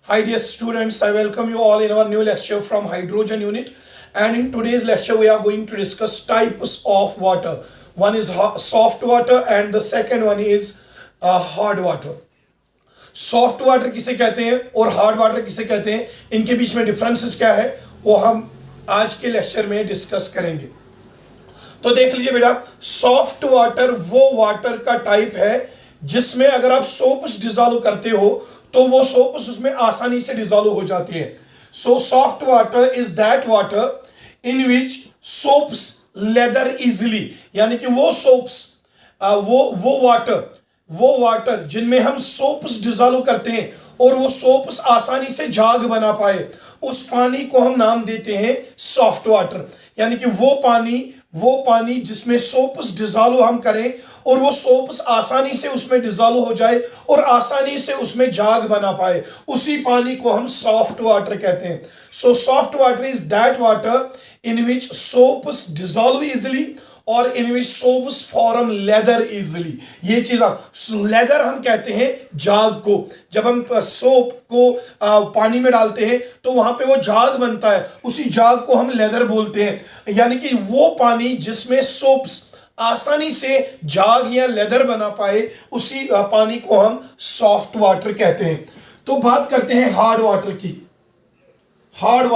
Hi dear students, I welcome you all in our new lecture from hydrogen unit, and in today's lecture we are going to discuss types of water. One is soft water and the second one is hard water. Soft water किसे कहते हैं और hard water किसे कहते हैं, इनके बीच में differences क्या है वो हम आज के लेक्चर में डिस्कस करेंगे. तो देख लीजिए बेटा, सॉफ्ट वाटर वो वाटर का टाइप है जिसमें अगर आप सोप्स डिजॉल्व करते हो तो वो सोप्स उसमें आसानी से डिजॉल्व हो जाती है. So soft water is that water in which soaps leather easily, यानी कि वो सोप्स वो वाटर जिनमें हम सोप्स डिजॉल्व करते हैं और वो सोप्स आसानी से झाग बना पाए, उस पानी को हम नाम देते हैं सॉफ्ट वाटर. यानी कि वो पानी जिसमें सोप्स डिजॉल्व हम करें और वो सोप्स आसानी से उसमें डिजॉल्व हो जाए और आसानी से उसमें झाग बना पाए, उसी पानी को हम सॉफ्ट वाटर कहते हैं. So soft water is that water in which soaps dissolve easily और इन विच सोप्स फॉर्म लेदर इजिली. ये चीज लेदर हम कहते हैं झाग को. जब हम सोप को पानी में डालते हैं तो वहां पे वो झाग बनता है, उसी झाग को हम लेदर बोलते हैं. यानी कि वो पानी जिसमें सोप्स आसानी से झाग या लेदर बना पाए, उसी पानी को हम सॉफ्ट वाटर कहते हैं. तो बात करते हैं हार्ड वाटर की. हार्ड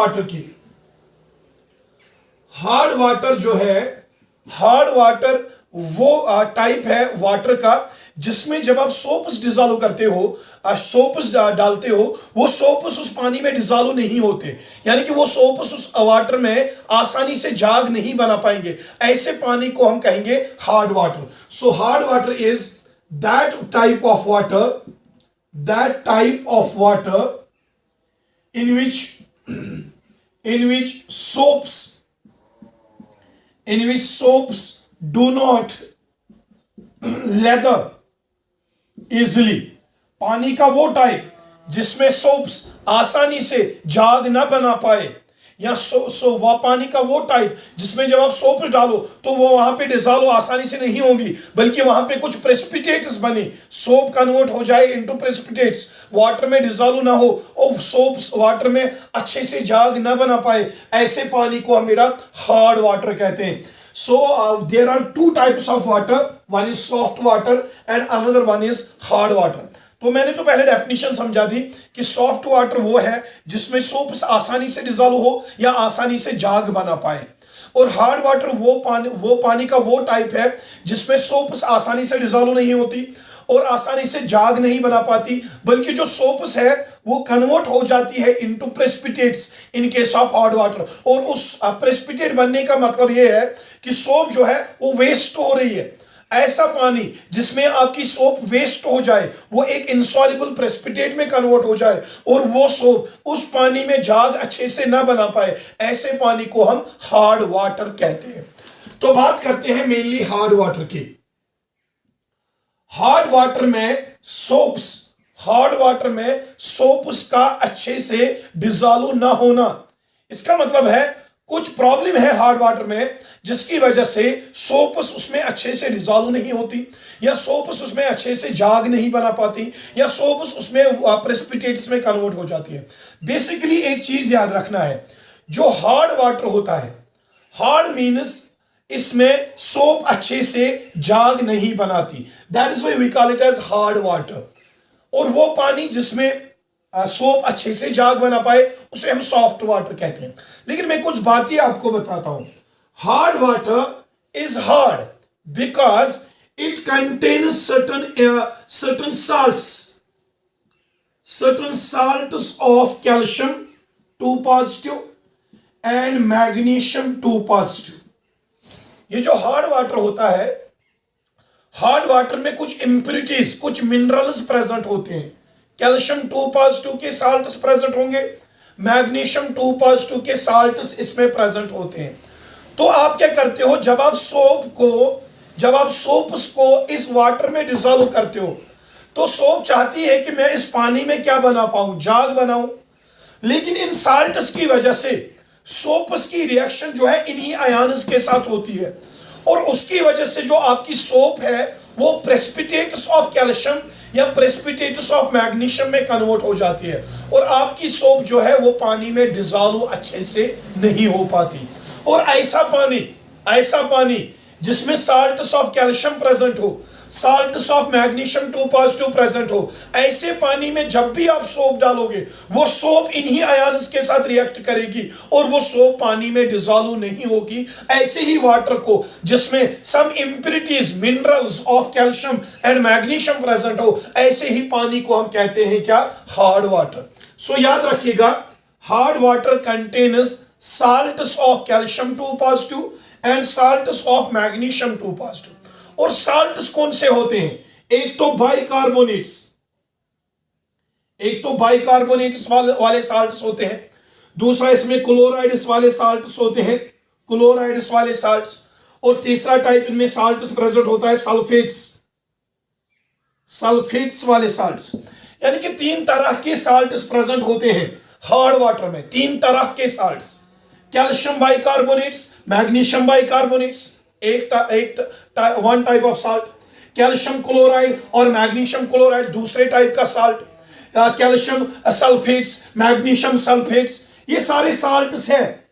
वाटर जो है, हार्ड वाटर वो टाइप है वाटर का जिसमें जब आप सोप्स डिजॉल्व करते हो, सोप्स डालते हो, वो सोप्स उस पानी में डिजॉल्व नहीं होते, यानी कि वो सोप्स उस वाटर में आसानी से झाग नहीं बना पाएंगे. ऐसे पानी को हम कहेंगे hard water. So hard water is that type of water in which soaps do not lather easily. पानी का वो टाइप जिसमें सोप्स आसानी से झाग ना बना पाए, या वह पानी का वो टाइप जिसमें जब आप सोप डालो तो वो वहां पे डिजॉल्व आसानी से नहीं होगी, बल्कि वहां पे कुछ प्रेसिपिटेट्स बने, सोप कन्वर्ट हो जाए इनटू प्रेसिपिटेट्स, वाटर में डिजॉल्व ना हो और सोप्स वाटर में अच्छे से झाग ना बना पाए, ऐसे पानी को हम बेटा हार्ड वाटर कहते हैं. So there are two types of water. One is soft water and another one is hard water. तो मैंने तो पहले डेफिनेशन समझा दी कि सॉफ्ट वाटर वो है जिसमें सोप्स आसानी से डिजॉल्व हो या आसानी से झाग बना पाए, और हार्ड वाटर वो पानी का वो टाइप है जिसमें सोप्स आसानी से डिजॉल्व नहीं होती और आसानी से झाग नहीं बना पाती, बल्कि जो सोप्स है वो कन्वर्ट हो जाती है into precipitates in case of hard water. और उस प्रेसिपिटेट बनने का मतलब ये है कि सोप जो है वो वेस्ट हो रही है. ऐसा पानी जिसमें आपकी सोप वेस्ट हो जाए, वो एक इंसॉल्युबल प्रेसिपिटेट में कन्वर्ट हो जाए और वो सोप उस पानी में झाग अच्छे से ना बना पाए, ऐसे पानी को हम हार्ड वाटर कहते हैं. तो बात करते हैं मेनली हार्ड वाटर की. हार्ड वाटर में सोप्स का अच्छे से डिजॉल्व ना होना, इसका मतलब है कुछ प्रॉब्लम है हार्ड वाटर में जिसकी वजह से सोप्स उसमें अच्छे से डिजॉल्व नहीं होती, या सोप्स उसमें अच्छे से झाग नहीं बना पाती, या सोप्स उसमें प्रेसिपिटेट्स में कन्वर्ट हो जाती है. बेसिकली एक चीज याद रखना है, जो हार्ड वाटर होता है, हार्ड मीन्स इसमें सोप अच्छे से झाग नहीं बनाती, that is why we call it as hard water. और वो पानी जिसमें सोप अच्छे से झाग बना पाए उसे हम सॉफ्ट वाटर कहते हैं. लेकिन मैं कुछ बातें आपको बताता हूं. Hard water is hard because it contains certain salts of calcium 2 positive and magnesium 2 positive. ये जो हार्ड वाटर होता है, हार्ड वाटर में कुछ इंप्योरिटीज, कुछ मिनरल्स प्रेजेंट होते हैं. कैल्शियम 2 पॉजिटिव के साल्ट्स प्रेजेंट होंगे, मैग्नीशियम 2 पॉजिटिव के साल्ट्स इसमें प्रेजेंट होते हैं. तो आप क्या करते हो, जब आप सोप्स को इस वाटर में डिजॉल्व करते हो तो सोप चाहती है कि मैं इस पानी में क्या बना पाऊं, झाग बनाऊं. लेकिन इन साल्ट्स की वजह से सोप्स की रिएक्शन जो है इन्हीं आयन्स के साथ होती है, और उसकी वजह से जो आपकी सोप है वो प्रेसिपिटेट्स ऑफ कैल्शियम या प्रेसिपिटेट्स ऑफ मैग्नीशियम में कन्वर्ट हो जाती है और आपकी सोप जो है वो पानी में डिजॉल्व अच्छे से नहीं हो पाती। और ऐसा पानी जिसमें साल्ट्स ऑफ कैल्शियम प्रेजेंट हो, salts of magnesium 2 positive present हो, ऐसे पानी में जब भी आप सोप डालोगे वो सोप इन्हीं आयन्स के साथ रिएक्ट करेगी और वो सोप पानी में डिसॉल्व नहीं होगी। ऐसे ही वाटर को जिसमें some impurities minerals of calcium and magnesium present हो, ऐसे ही पानी को हम कहते हैं क्या? Hard water. सो याद रखिएगा, hard water contains salts of calcium 2 positive and salts of magnesium 2 positive। और salts कौन से होते हैं? एक तो बाइकार्बोनेट्स वाले salts होते हैं, दूसरा इसमें क्लोराइड्स वाले salts होते हैं, क्लोराइड्स वाले salts, और तीसरा टाइप इनमें salts प्रेजेंट होता है सल्फेट्स वाले salts। यानी कि 3 तरह के salts प्रेजेंट होते हैं हार्ड वाटर में, 3 तरह के salts। Calcium bicarbonates, magnesium bicarbonates, one type of salt. Calcium chloride और मैग्नीशियम क्लोराइड दूसरे टाइप का salt. Calcium sulphates, magnesium sulphates, ये सारे साल्ट्स हैं।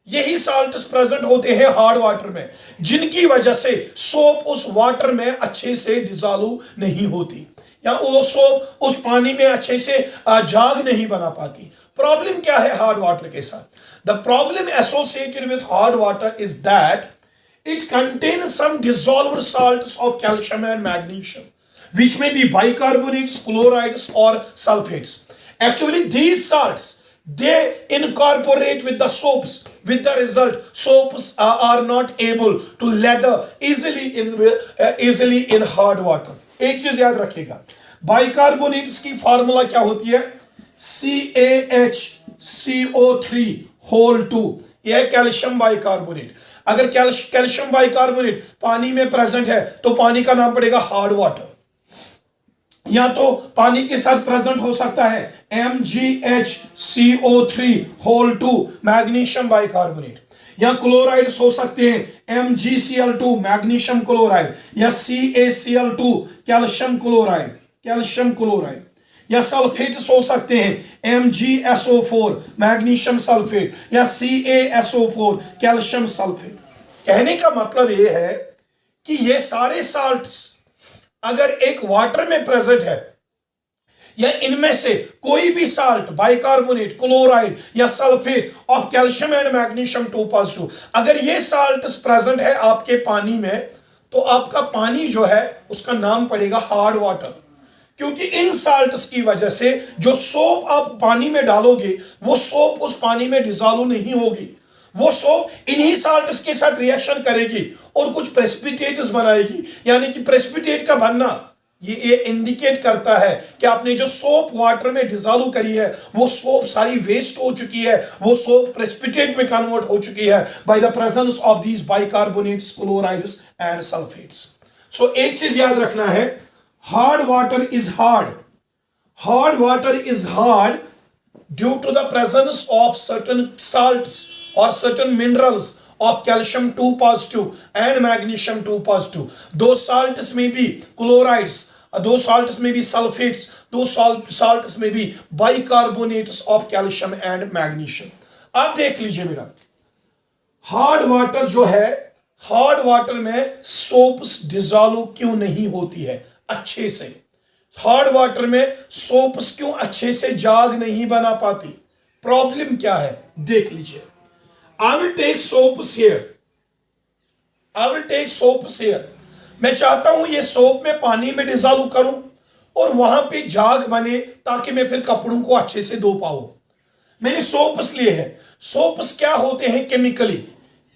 यही साल्ट्स प्रेजेंट होते हैं हार्ड वाटर में, जिनकी वजह से सोप उस वाटर में अच्छे से डिसॉल्व नहीं होती या वो सोप उस पानी में अच्छे से झाग नहीं बना पाती। प्रॉब्लम क्या है हार्ड वाटर के साथ? The problem associated with hard water is that it contains some dissolved salts of calcium and magnesium, which may be bicarbonates, chlorides, or sulfates. Actually, these salts, they incorporate with the soaps, with the result soaps are not able to lather easily in hard water। एक चीज याद रखिएगा, bicarbonates की formula क्या होती है? CaHCO3 whole 2। यह है कैल्शियम बाइकार्बोनेट। अगर कैल्शियम बाइकार्बोनेट पानी में प्रेजेंट है तो पानी का नाम पड़ेगा हार्ड वाटर, या तो पानी के साथ प्रेजेंट हो सकता है MgHCO3 होल 2 मैग्नीशियम बाइकार्बोनेट, या क्लोराइड्स हो सकते हैं MgCl2 मैग्नीशियम क्लोराइड, या CaCl2 कैल्शियम क्लोराइड, या सल्फेट्स हो सकते हैं MgSO4 मैग्नीशियम सल्फेट, या CaSO4 कैल्शियम सल्फेट। कहने का मतलब यह है कि ये सारे साल्ट्स अगर एक वाटर में प्रेजेंट है, या इनमें से कोई भी साल्ट, बाइकार्बोनेट, क्लोराइड या sulphate of calcium and magnesium 2 positive, अगर ये साल्ट्स प्रेजेंट है आपके पानी में, तो आपका पानी जो है उसका नाम पड़ेगा हार्ड वाटर। क्योंकि इन साल्ट्स की वजह से जो सोप आप पानी में डालोगे वो सोप उस पानी में डिसॉल्व नहीं होगी, वो सोप इन्हीं साल्ट्स के साथ रिएक्शन करेगी और कुछ प्रेसिपिटेट्स बनाएगी। यानी कि प्रेसिपिटेट का बनना ये इंडिकेट करता है कि आपने जो सोप वाटर में डिसॉल्व करी है वो सोप सारी वेस्ट हो चुकी है, वो सोप प्रेसिपिटेट में कन्वर्ट हो चुकी है by the presence of these bicarbonates, chlorides and sulphates. So एक चीज याद रखना है, hard water is hard due to the presence of certain salts or certain minerals of calcium 2 positive and magnesium 2 positive। those salts may be chlorides, those salts may be sulfates, those salts may be bicarbonates of calcium and magnesium। अब देख लीजिए मेरा, hard water जो है, hard water में soaps dissolve क्यों नहीं होती है अच्छे से? हार्ड वाटर में सोप्स क्यों अच्छे से जाग नहीं बना पाती? प्रॉब्लम क्या है देख लीजिए। I will take soaps here, मैं चाहता हूं ये सोप में पानी में डिसॉल्व करूं और वहां पे जाग बने ताकि मैं फिर कपड़ों को अच्छे से धो पाऊं। मैंने सोप्स लिए हैं। सोप्स क्या होते हैं chemically?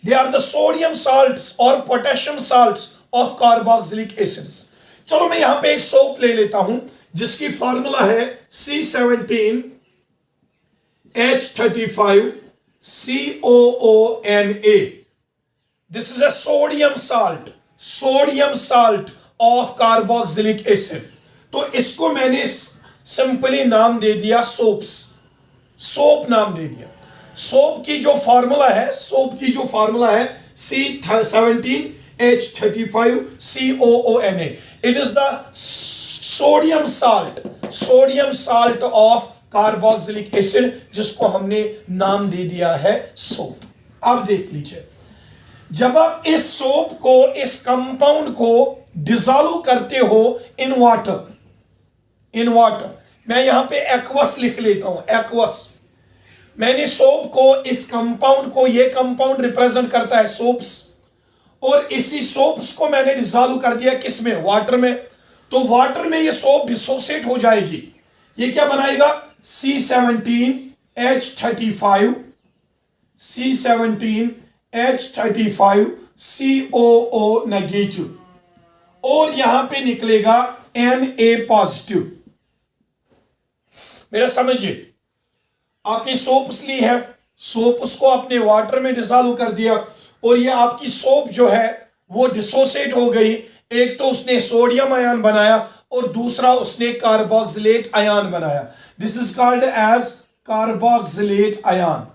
They are the sodium salts और potassium salts of carboxylic acids. चलो मैं यहां पे एक सोप ले लेता हूं जिसकी फार्मूला है C17H35COONA। This is a sodium salt of carboxylic acid. तो इसको मैंने सिंपली नाम दे दिया सोप नाम दे दिया। सोप की जो फार्मूला है C17H35COONA। It is the sodium salt of carboxylic acid, जिसको हमने नाम दे दिया है सोप। अब देख लीजिए, जब आप इस सोप को, इस कंपाउंड को डिसॉल्व करते हो इन वाटर, मैं यहां पे एक्वस लिख लेता हूं, एक्वस। मैंने सोप को, इस कंपाउंड को, ये कंपाउंड रिप्रेजेंट करता है सोप्स, और इसी सोप्स को मैंने डिसॉल्व कर दिया किसमें, वाटर में। तो वाटर में ये सोप डिसोसिएट हो जाएगी। ये क्या बनाएगा, C17H35, C17H35 COO नेगेटिव, और यहां पे निकलेगा Na पॉजिटिव। मेरा समझिए, आपने सोप्स ली है, सोप्स को आपने वाटर में डिसॉल्व कर दिया, और ये आपकी सोप जो है वो डिसोसिएट हो गई। एक तो उसने सोडियम आयन बनाया और दूसरा उसने कार्बोक्सिलेट आयन बनाया। This is called as carboxylate ion.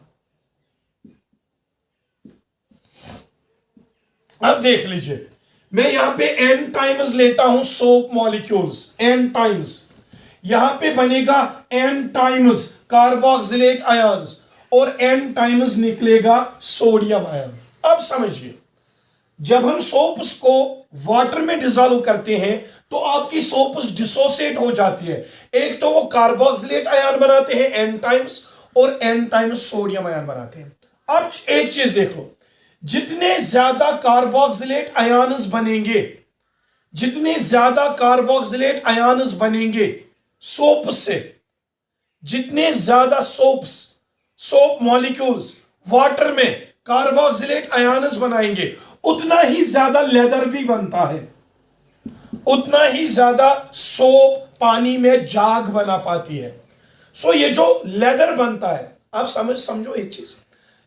अब देख लीजिए, मैं यहां पे n टाइम्स लेता हूं सोप मॉलिक्यूल्स, n टाइम्स, यहां पे बनेगा n टाइम्स कार्बोक्सिलेट आयंस और n टाइम्स निकलेगा सोडियम आयन। अब समझिए, जब हम सोप्स को वाटर में डिसॉल्व करते हैं तो आपकी सोप्स डिसोसिएट हो जाती है। एक तो वो कार्बोक्सिलेट आयन बनाते हैं n टाइम्स, और n टाइम्स सोडियम आयन बनाते हैं। अब एक चीज देख लो, जितने ज्यादा कार्बोक्सिलेट आयन्स बनेंगे, जितने ज्यादा कार्बोक्सिलेट आयन्स बनेंगे सोप से, जितने ज्यादा सोप मॉलिक्यूल्स वाटर में कार्बोक्सिलेट आयन्स बनाएंगे, उतना ही ज्यादा लेदर भी बनता है, उतना ही ज्यादा सोप पानी में जाग बना पाती है। सो ये जो लेदर बनता है, आप समझो एक चीज,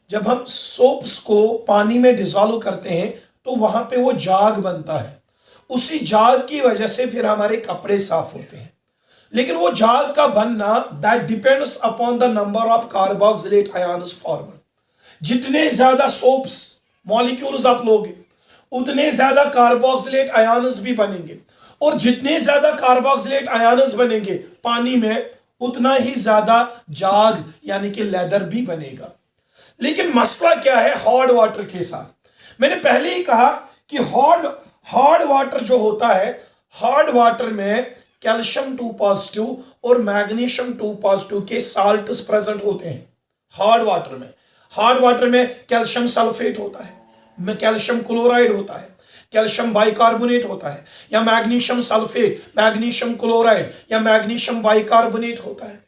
जब हम सोप्स को पानी में डिसॉल्व करते हैं तो वहां पे वो जाग बनता है। उसी जाग की वजह से फिर हमारे कपड़े साफ होते हैं। लेकिन वो जाग का बनना, that depends upon the number of carboxylate ions formed. जितने ज्यादा सोप्स मॉलिक्यूल्स आप लोगे, उतने ज्यादा कार्बोक्सिलेट आयन्स भी बनेंगे, और जितने ज्यादा कार्बोक्सिलेट आयन्स बनेंगे पानी में, उतना ही ज्यादा जाग यानी कि लेदर भी बनेगा। लेकिन मसला क्या है हॉट वाटर के साथ? मैंने पहले ही कहा कि हॉट वाटर जो होता है, हॉट वाटर में कैल्शियम 2 पॉजिटिव और मैग्नीशियम 2 पॉजिटिव के साल्ट्स प्रेजेंट होते हैं। हॉट वाटर में कैल्शियम सल्फेट होता है, में कैल्शियम क्लोराइड होता है, कैल्शियम बाइकार्बोनेट होता है, या मैग्नीशियम सल्फेट, मैग्नीशियम क्लोराइड या मैग्नीशियम बाइकार्बोनेट होता है।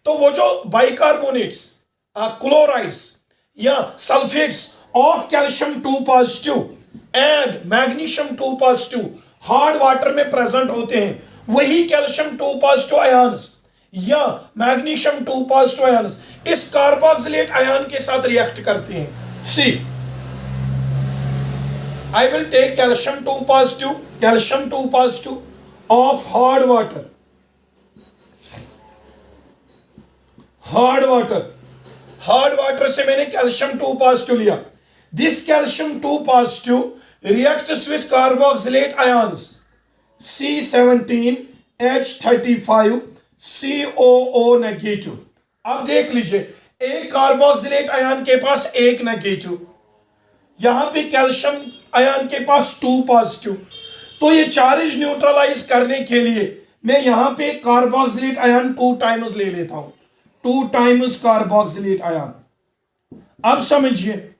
तो वो जो बाइकार्बोनेट्स, क्लोराइड्स या sulphates of calcium 2 positive and magnesium 2 positive hard water में प्रेजेंट होते हैं, वही कैल्शियम 2 पॉजिटिव आयन्स या मैग्नीशियम 2 पॉजिटिव आयन्स इस कार्बोक्सिलेट आयन के साथ रिएक्ट करते हैं। सी, I will take calcium 2 positive of hard water. Hard water से मैंने calcium 2 positive लिया. This calcium 2 positive reacts with carboxylate ions C17H35 COO negative. अब देख लीजिए, एक कार्बोक्सिलेट आयन के पास एक नेगेटिव, यहां पे कैल्शियम आयन के पास 2 पॉजिटिव। तो ये चार्ज न्यूट्रलाइज करने के लिए मैं यहां पे कार्बोक्सिलेट आयन 2 टाइम्स ले लेता हूं, 2 टाइम्स कार्बोक्सिलेट आयन। अब समझिए,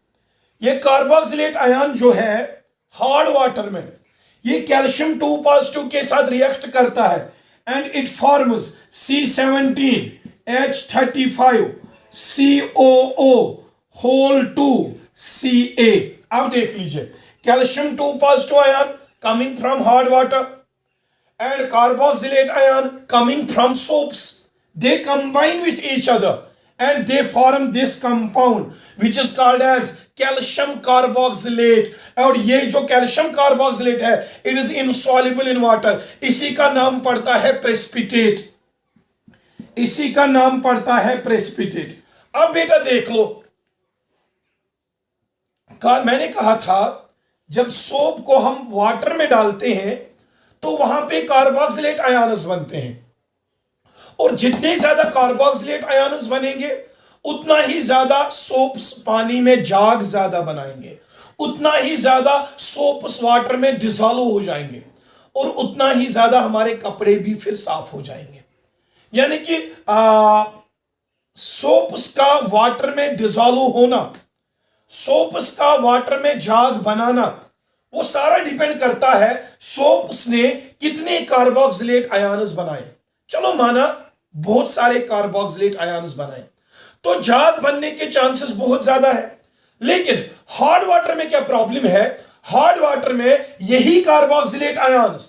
ये कार्बोक्सिलेट आयन जो है हार्ड वाटर में, ये कैल्शियम 2 पॉजिटिव के साथ रिएक्ट करता है and it forms C17H35 COO whole 2 Ca। अब देख लीजिए, calcium 2 positive ion coming from hard water and carboxylate ion coming from soaps, they combine with each other and they form this compound which is called as calcium carboxylate। और ये जो calcium carboxylate है, it is insoluble in water, इसी का नाम पड़ता है precipitate, इसी का नाम पड़ता है प्रेसिपिटेट। अब बेटा देख लो, मैंने कहा था जब सोप को हम वाटर में डालते हैं तो वहां पे कार्बोक्सिलेट आयन्स बनते हैं, और जितने ज्यादा कार्बोक्सिलेट आयन्स बनेंगे उतना ही ज्यादा सोप्स पानी में जाग ज्यादा बनाएंगे, उतना ही ज्यादा सोप्स वाटर में डिसॉल्व हो जाएंगे, और उतना ही ज्यादा हमारे कपड़े भी फिर साफ हो जाएंगे। यानी कि सोप्स का वाटर में डिसॉल्व होना, सोप्स का वाटर में झाग बनाना, वो सारा डिपेंड करता है सोप्स ने कितने कार्बोक्सिलेट आयन्स बनाए। चलो माना बहुत सारे कार्बोक्सिलेट आयन्स बनाए तो झाग बनने के चांसेस बहुत ज्यादा है। लेकिन हार्ड वाटर में क्या प्रॉब्लम है, हार्ड वाटर में यही कार्बोक्सिलेट आयन्स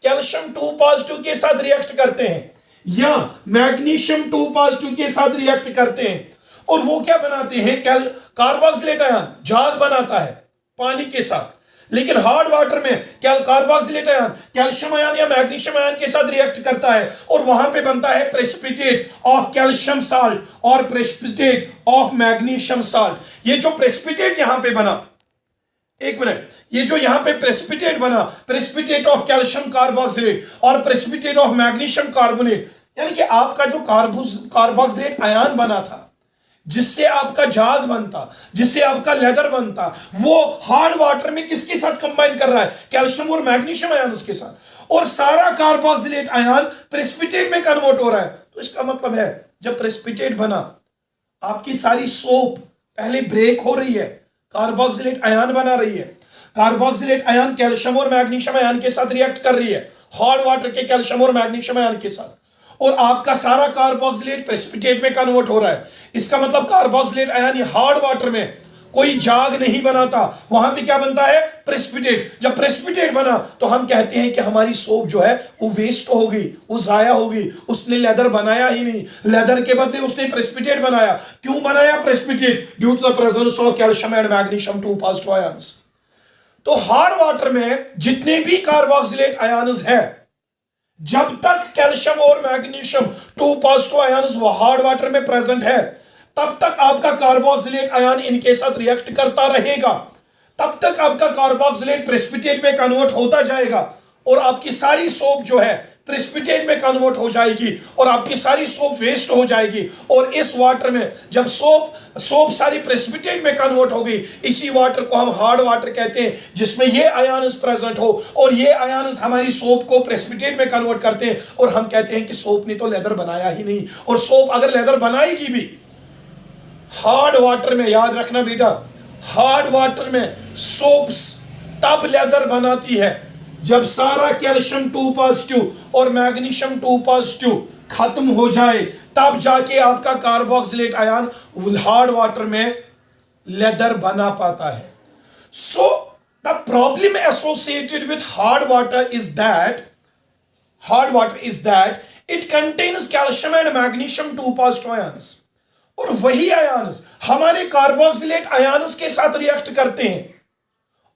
कैल्शियम 2 पॉजिटिव के साथ रिएक्ट करते हैं या मैग्नीशियम 2 पॉजिटिव के साथ रिएक्ट करते हैं, और वो क्या बनाते हैं, कार्बोक्सिलेट आयन झाग बनाता है पानी के साथ। लेकिन हार्ड वाटर में कार्बोक्सिलेट आयन कैल्शियम आयन या मैग्नीशियम आयन के साथ रिएक्ट करता है, और वहां पे बनता है प्रेसिपिटेट ऑफ कैल्शियम साल्ट और प्रेसिपिटेट ऑफ मैग्नीशियम साल्ट। ये जो प्रेसिपिटेट यहां पे बना, एक मिनट, ये जो यहां पे प्रेसिपिटेट बना, प्रेसिपिटेट ऑफ कैल्शियम कार्बोक्सिलेट और प्रेसिपिटेट ऑफ मैग्नीशियम कार्बोनेट, यानी कि आपका जो कार्बोक्सिलेट आयन बना था जिससे आपका झाग बनता, जिससे आपका लेदर बनता, वो हार्ड वाटर में किसके साथ कंबाइन कर रहा है, कैल्शियम और मैग्नीशियम आयन्स के साथ, और सारा कार्बोक्सिलेट आयन प्रेसिपिटेट में कन्वर्ट हो रहा है। तो इसका मतलब है जब प्रेसिपिटेट बना, आपकी सारी सोप पहले ब्रेक हो रही है, कार्बोक्सिलेट आयन बना रही है, कार्बोक्सिलेट आयन कैल्शियम और मैग्नीशियम आयन के साथ रिएक्ट कर रही है, हार्ड वाटर के कैल्शियम और मैग्नीशियम आयन के साथ, और आपका सारा कार्बोक्सिलेट प्रेसिपिटेट में कन्वर्ट हो रहा है। इसका मतलब कार्बोक्सिलेट आयन हार्ड वाटर में कोई झाग नहीं बनाता, वहां पे क्या बनता है, प्रेसिपिटेट। जब प्रेसिपिटेट बना तो हम कहते हैं कि हमारी सोप जो है वो वेस्ट हो गई, वो जाया हो गई, उसने लेदर बनाया ही नहीं, लेदर के बदले उसने प्रेसिपिटेट बनाया। क्यों बनाया precipitate? Due to the presence of calcium and magnesium 2 positive ions. तो हार्ड वाटर में जितने भी कार्बोक्सिलेट आयन्स है, जब तक कैल्शियम और मैग्नीशियम 2 पॉजिटिव आयन्स वो हार्ड वाटर में प्रेजेंट है, तब तक आपका कार्बोक्सिलेट आयन इनके साथ रिएक्ट करता रहेगा, तब तक आपका कार्बोक्सिलेट प्रेसिपिटेट में कन्वर्ट होता जाएगा, और आपकी सारी सोप जो है प्रेसिपिटेट में कन्वर्ट हो जाएगी, और आपकी सारी सोप वेस्ट हो जाएगी। और इस वाटर में जब सोप सारी प्रेसिपिटेट में कन्वर्ट हो गई, इसी वाटर को हम हार्ड वाटर कहते हैं, जिसमें ये आयन्स प्रेजेंट हो, और ये आयन्स हमारी सोप को प्रेसिपिटेट में कन्वर्ट करते हैं, और हम कहते हैं कि सोप ने तो लेदर बनाया ही नहीं। और सोप अगर लेदर बनाएगी भी हार्ड वाटर में, याद रखना बेटा, हार्ड वाटर में सोप्स तब लेदर बनाती है जब सारा कैल्शियम 2 पॉजिटिव और मैग्नीशियम 2 पॉजिटिव खत्म हो जाए, तब जाके आपका कार्बोक्सिलेट आयन हार्ड वाटर में लेदर बना पाता है। So the problem associated with hard water is that it contains calcium and magnesium 2 positive ions, और वही आयन्स हमारे कार्बोक्सिलेट आयन्स के साथ रिएक्ट करते हैं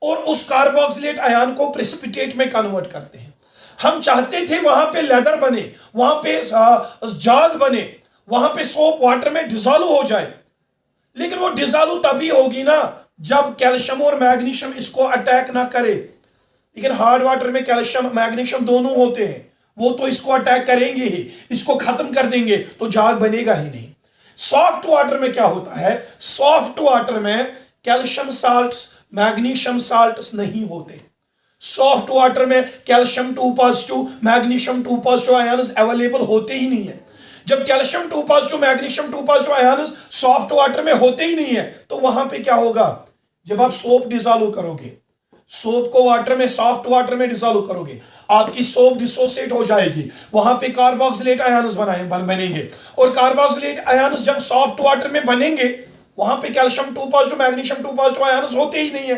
और उस कार्बोक्सिलेट आयन को प्रेसिपिटेट में कन्वर्ट करते हैं। हम चाहते थे वहां पे लेदर बने, वहां पे झाग बने, वहां पे सोप वाटर में डिसॉल्व हो जाए, लेकिन वो डिसॉल्व तभी होगी ना जब कैल्शियम और मैग्नीशियम इसको अटैक ना करे। लेकिन हार्ड वाटर में कैल्शियम मैग्नीशियम दोनों होते हैं, वो तो इसको अटैक करेंगे ही, इसको खत्म कर देंगे, तो झाग बनेगा ही नहीं। सॉफ्ट वाटर में क्या होता है, सॉफ्ट वाटर में कैल्शियम साल्ट्स मैग्नीशियम साल्ट्स नहीं होते। सॉफ्ट वाटर में calcium 2 positive magnesium 2 positive ions available होते ही नहीं है। जब calcium 2 positive magnesium 2 positive ions soft water में होते ही नहीं है, तो वहां पे क्या होगा, जब आप सोप डिसॉल्व करोगे, सोप को वाटर में, सॉफ्ट वाटर में डिसॉल्व करोगे, आपकी सोप डिसोसिएट हो जाएगी, वहां पे कार्बोक्सिलेट आयन्स बनेंगे, और कार्बोक्सिलेट आयन्स जब सॉफ्ट वाटर में बनेंगे, वहां पे calcium 2 positive magnesium 2 positive ions होते ही नहीं है,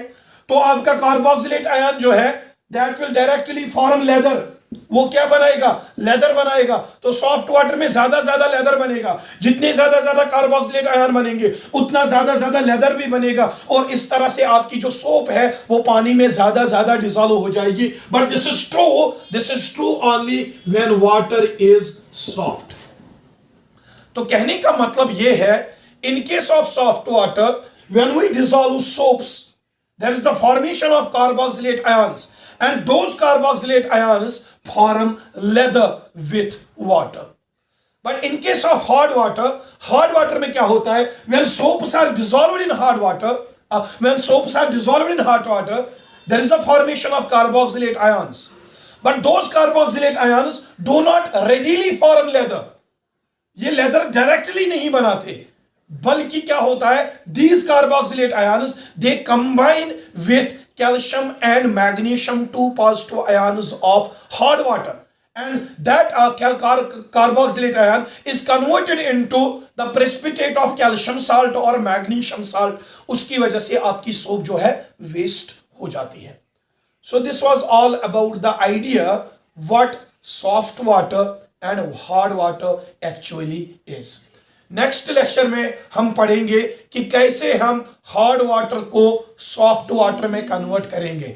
तो आपका कार्बोक्सिलेट आयन जो है that will directly form lather. वो क्या बनाएगा, लेदर बनाएगा। तो सॉफ्ट वाटर में ज्यादा लेदर बनेगा, जितने ज्यादा कार्बोक्सिलेट आयन बनेंगे उतना ज्यादा लेदर भी बनेगा, और इस तरह से आपकी जो सोप है वो पानी में ज्यादा डिसॉल्व हो जाएगी। But this is true only when water is soft. तो कहने का मतलब यह है, in case of soft water, when we dissolve soaps, there is the formation of carboxylate ions, and those carboxylate ions form leather with water. But in case of hard water में क्या होता है? When soaps are dissolved in hard water, there is the formation of carboxylate ions. But those carboxylate ions do not readily form leather. ये leather directly नहीं बनाते, बल्कि क्या होता है? These carboxylate ions they combine with calcium and magnesium, two positive ions of hard water, and that carboxylate ion is converted into the precipitate of calcium salt or magnesium salt. उसकी वजह से आपकी सोप जो है waste हो जाती है. So this was all about the idea what soft water and hard water actually is. Next lecture में हम पढ़ेंगे कि कैसे हम हार्ड वाटर को सॉफ्ट वाटर में कन्वर्ट करेंगे.